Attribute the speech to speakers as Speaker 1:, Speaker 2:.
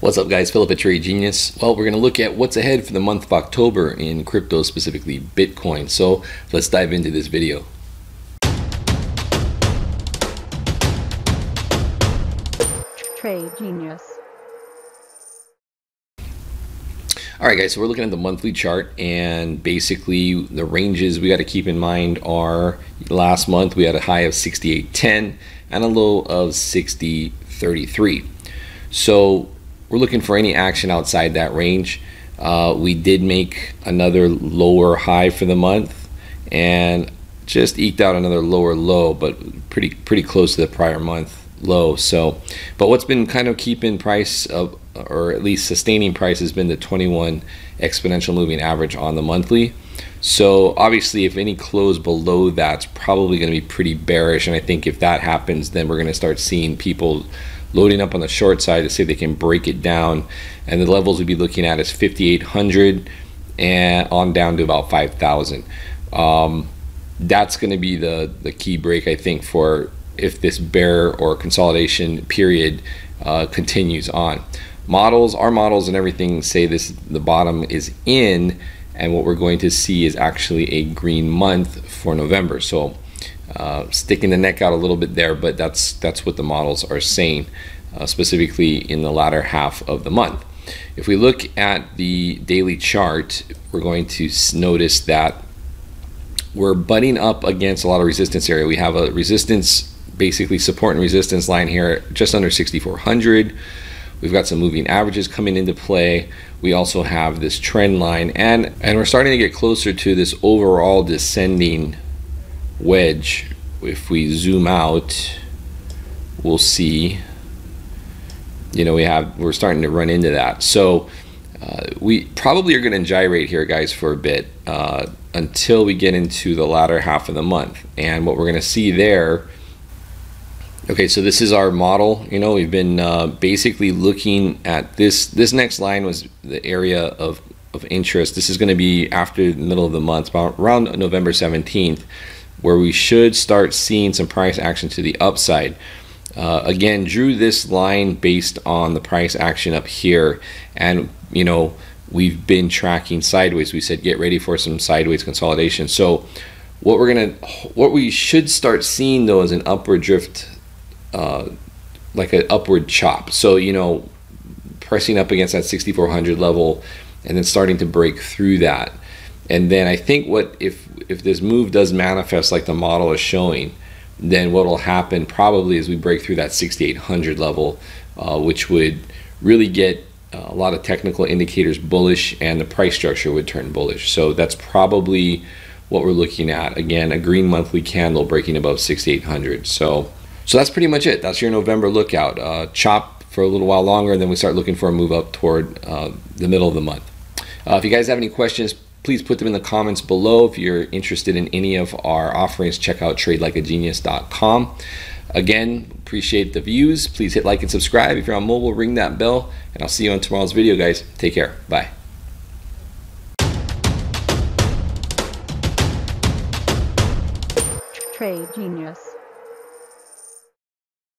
Speaker 1: What's up, guys? Philip at Trade Genius. Well, we're going to look at what's ahead for the month of October in crypto, specifically Bitcoin. So let's dive into this video.
Speaker 2: Trade Genius.
Speaker 1: All right, guys, so we're looking at the monthly chart, and basically the ranges we got to keep in mind are last month we had a high of 68.10 and a low of 60.33. So we're looking for any action outside that range. We did make another lower high for the month and just eked out another lower low, but pretty close to the prior month low. So, but what's been kind of keeping price up, or at least sustaining price, has been the 21 exponential moving average on the monthly. So obviously if any close below that's probably going to be pretty bearish, and I think if that happens, then we're going to start seeing people loading up on the short side to see if they can break it down, and the levels we'd be looking at is 5,800 and on down to about 5,000. That's going to be the key break, I think, for if this bear or consolidation period continues on. Our models and everything say the bottom is in, and what we're going to see is actually a green month for November. So sticking the neck out a little bit there, but that's what the models are saying, specifically in the latter half of the month. If we look at the daily chart, we're going to notice that we're butting up against a lot of resistance area. We have a resistance, basically support and resistance line here just under 6,400. We've got some moving averages coming into play. We also have this trend line, and we're starting to get closer to this overall descending wedge. If we zoom out, we'll see, we're starting to run into that. So we probably are going to gyrate here, guys, for a bit until we get into the latter half of the month. And what we're going to see there, okay, so this is our model. We've been basically looking at this next line was the area of interest. This is going to be after the middle of the month, about around November 17th, where we should start seeing some price action to the upside. Again, drew this line based on the price action up here, and we've been tracking sideways. We said get ready for some sideways consolidation. So what we should start seeing though is an upward drift, like an upward chop. So pressing up against that 6,400 level and then starting to break through that. And then I think if this move does manifest like the model is showing, then what will happen probably is we break through that 6,800 level, which would really get a lot of technical indicators bullish, and the price structure would turn bullish. So that's probably what we're looking at. Again, a green monthly candle breaking above 6,800. So that's pretty much it. That's your November lookout. Chop for a little while longer, and then we start looking for a move up toward the middle of the month. If you guys have any questions, please put them in the comments below. If you're interested in any of our offerings, check out tradelikeagenius.com. Again, appreciate the views. Please hit like and subscribe. If you're on mobile, ring that bell, and I'll see you on tomorrow's video, guys. Take care. Bye.
Speaker 2: Trade Genius.